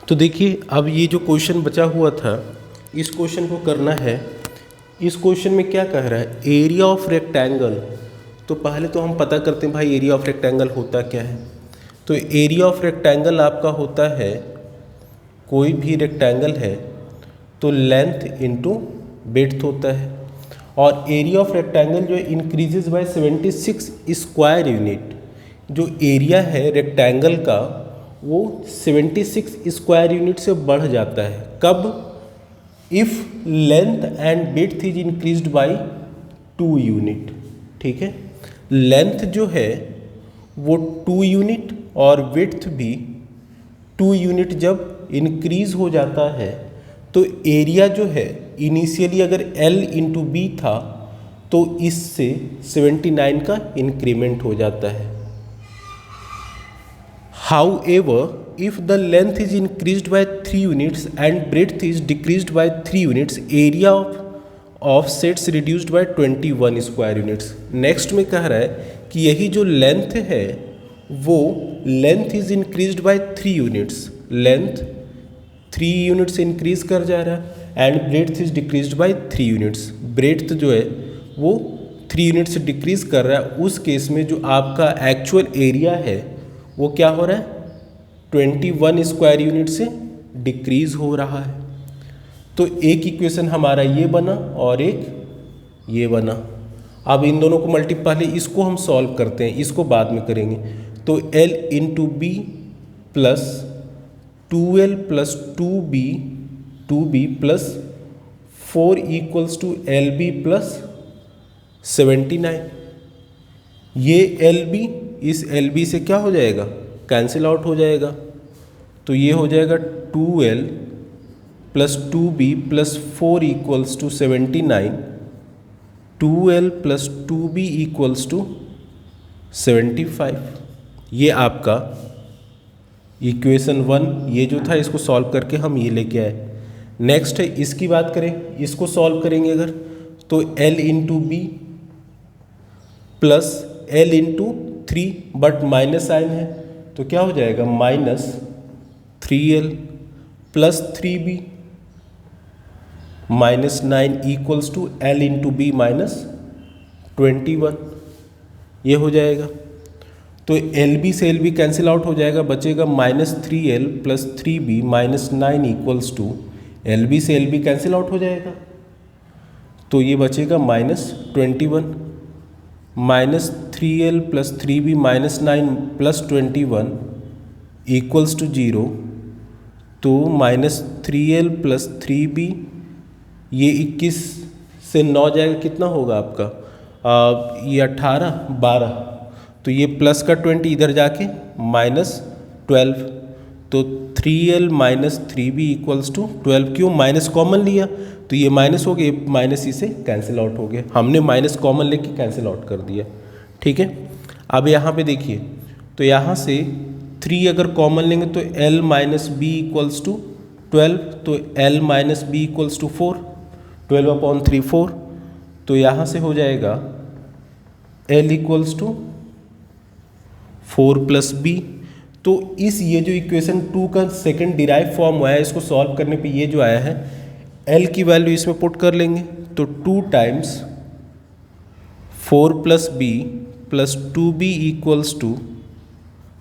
तो देखिए अब ये जो क्वेश्चन बचा हुआ था इस क्वेश्चन को करना है। इस क्वेश्चन में क्या कह रहा है, एरिया ऑफ रेक्टेंगल। तो पहले तो हम पता करते हैं भाई एरिया ऑफ रेक्टेंगल होता क्या है। तो एरिया ऑफ रेक्टेंगल आपका होता है, कोई भी रेक्टेंगल है तो लेंथ इनटू विड्थ होता है, और एरिया ऑफ रेक्टेंगल जो इंक्रीजेज बाय 76 स्क्वायर यूनिट। जो एरिया है रेक्टेंगल का वो 76 स्क्वायर यूनिट से बढ़ जाता है। कब? If length and width is increased by 2 unit. ठीक है, लेंथ जो है वो 2 यूनिट और विड्थ भी 2 यूनिट जब इंक्रीज हो जाता है तो एरिया जो है इनिशियली अगर L इंटू बी था तो इससे 79 का इंक्रीमेंट हो जाता है। However, if the length is increased by 3 units and breadth is decreased by 3 units, area of sets reduced by 21 square units. Next में कह रहा है कि यही जो लेंथ है वो length is increased by 3 units, length 3 unit से इंक्रीज कर जा रहा है and breadth is decreased bye 3 units, breadth जो है वो 3 यूनिट से डिक्रीज कर रहा है। उस केस में जो आपका एक्चुअल एरिया है वो क्या हो रहा है, 21 स्क्वायर यूनिट से डिक्रीज हो रहा है। तो एक इक्वेशन हमारा ये बना और एक ये बना। अब इन दोनों को पहले इसको हम सॉल्व करते हैं, इसको बाद में करेंगे। तो L into B plus 2L plus 2B plus 4 equals to LB plus 79। ये LB इस LB से क्या हो जाएगा, कैंसिल आउट हो जाएगा। तो ये हो जाएगा 2L plus 2B plus 4 equals to 79, 2L plus 2B equals to 75। ये आपका इक्वेशन 1 ये जो था इसको सॉल्व करके हम ये लेके आए। नेक्स्ट है इसकी बात करें, इसको सॉल्व करेंगे अगर तो L into B plus L into 3 but minus sign है तो क्या हो जाएगा minus 3L plus 3B minus 9 equals to L into B minus 21। ये हो जाएगा। तो LB से LB कैंसिल आउट हो जाएगा, बचेगा minus 3L plus 3B minus 9 equals to LB से LB कैंसिल आउट हो जाएगा तो ये बचेगा minus 21, minus 3L plus 3B minus 9 plus 21 equals to 0। तो माइनस 3L प्लस 3B ये 21 से 9 जाएगा, कितना होगा आपका ये 18 12, तो ये प्लस का 20 इधर जाके माइनस 12। तो 3L minus 3B equals to 12। क्यों, माइनस कॉमन लिया तो ये माइनस हो गया, माइनस इसे कैंसिल आउट हो गया, हमने माइनस कॉमन लेके कैंसिल आउट कर दिया। ठीक है, अब यहाँ पे देखिए तो यहाँ से 3 अगर कॉमन लेंगे तो L minus B equals to 12, तो L minus B equals to 4, 12/3 4। तो यहाँ से हो जाएगा L equals to 4 plus B. तो इस ये जो इक्वेशन 2 का सेकंड डिराइव फॉर्म हुआ है इसको सॉल्व करने पे ये जो आया है L की वैल्यू इसमें पुट कर लेंगे तो 2 times 4 plus B plus 2B equals to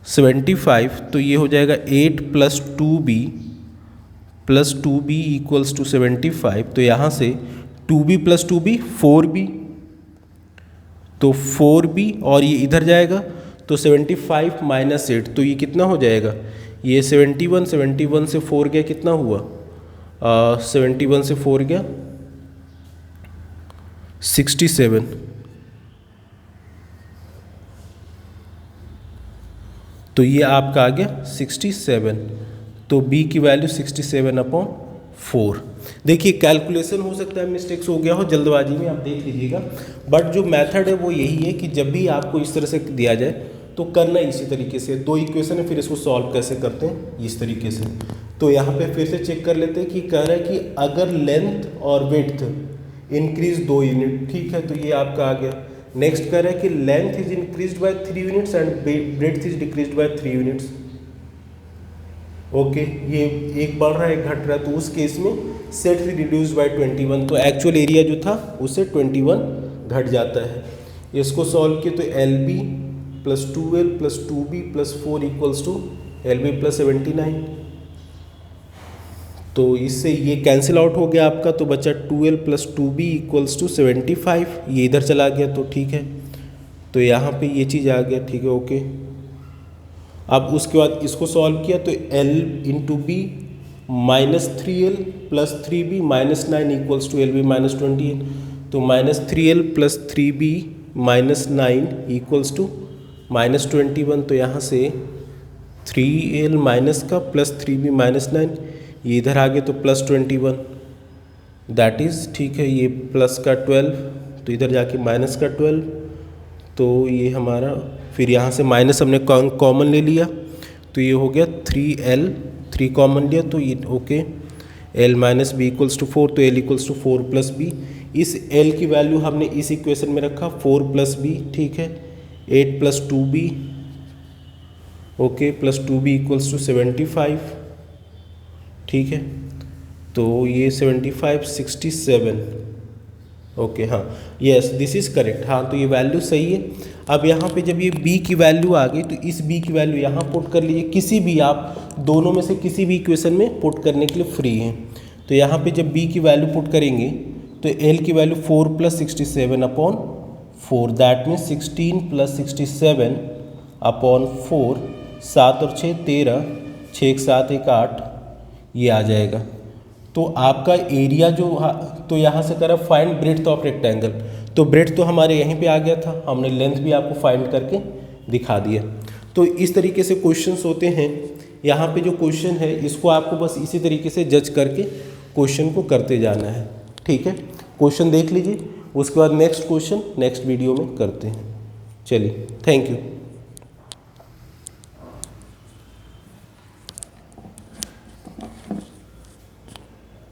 75। तो ये हो जाएगा 8 plus 2B plus 2B equals to 75। तो यहाँ से 2B प्लस 2B 4B, तो 4B और ये इधर जाएगा तो 75 माइनस 8 तो ये कितना हो जाएगा, ये 71 से 4 गया कितना हुआ 71 से 4 गया 67। तो ये आपका आ गया 67। तो B की वैल्यू 67/4। देखिए कैलकुलेशन हो सकता है मिस्टेक्स हो गया हो जल्दबाजी में, आप देख लीजिएगा। बट जो मेथड है वो यही है कि जब भी आपको इस तरह से दिया जाए तो करना इसी तरीके से। 2 इक्वेशन है फिर इसको सॉल्व कैसे करते हैं इस तरीके से। तो यहाँ पे फिर से चेक कर लेते हैं कि कह रहा है कि अगर लेंथ और विड्थ इंक्रीज 2 यूनिट, ठीक है, तो ये आपका आ गया। नेक्स्ट कह रहा है कि length is increased by 3 units and breadth is decreased bye 3 units. Okay, ये एक बढ़ रहा है एक घट रहा है, तो उस केस में सेट रिड्यूस्ड बाय 21, तो एक्चुअल एरिया जो था उससे 21 घट जाता है। इसको सॉल्व किए तो L B plus 2L plus 2B plus 4 equals to L B plus 79। तो इससे ये कैंसिल आउट हो गया आपका, तो बचा 2L plus 2B equals to 75। ये इधर चला गया तो ठीक है, तो यहाँ पे ये चीज़ आ गया, ठीक है ओके। अब उसके बाद इसको सॉल्व किया तो L into B minus 3L plus 3B minus 9 equals to LB minus 28, तो minus 3L plus 3B minus 9 equals to minus 21, तो यहाँ से 3L माइनस का प्लस 3B माइनस 9, ये इधर आ गया तो प्लस 21, दैट इज़ ठीक है, ये प्लस का 12 तो इधर जाके माइनस का 12, तो ये हमारा फिर यहाँ से माइनस हमने कॉमन ले लिया तो ये हो गया 3L, 3 कॉमन लिया तो ये okay, L minus B equals to 4, तो L equals to 4 plus B. इस L की वैल्यू हमने इस इक्वेशन में रखा 4 प्लस बी, ठीक है, 8 plus 2B okay plus 2B equals to 75, ठीक है, तो ये 75 67 ओके, हाँ यस दिस इज़ करेक्ट, हाँ तो ये वैल्यू सही है। अब यहाँ पे जब ये b की वैल्यू आ गई तो इस b की वैल्यू यहाँ पुट कर लीजिए, किसी भी आप दोनों में से किसी भी इक्वेशन में पुट करने के लिए फ्री हैं। तो यहाँ पे जब b की वैल्यू पुट करेंगे तो l की value 4 plus 67 upon 4, that means 16 plus 67 upon 4, 7 और 6 13, 6 एक 7 एक 8, ये आ जाएगा। तो आपका एरिया जो तो यहाँ से करा फाइंड ब्रेड्थ ऑफ रेक्टेंगल, तो ब्रेड्थ तो हमारे यहीं पे आ गया था, हमने लेंथ भी आपको फाइंड करके दिखा दिया। तो इस तरीके से क्वेश्चंस होते हैं। यहाँ पे जो क्वेश्चन है इसको आपको बस इसी तरीके से जज करके क्वेश्चन को करते जाना है, ठीक है। क्वेश्चन देख लीजिए, उसके बाद नेक्स्ट क्वेश्चन नेक्स्ट वीडियो में करते हैं। चलिए, थैंक यू।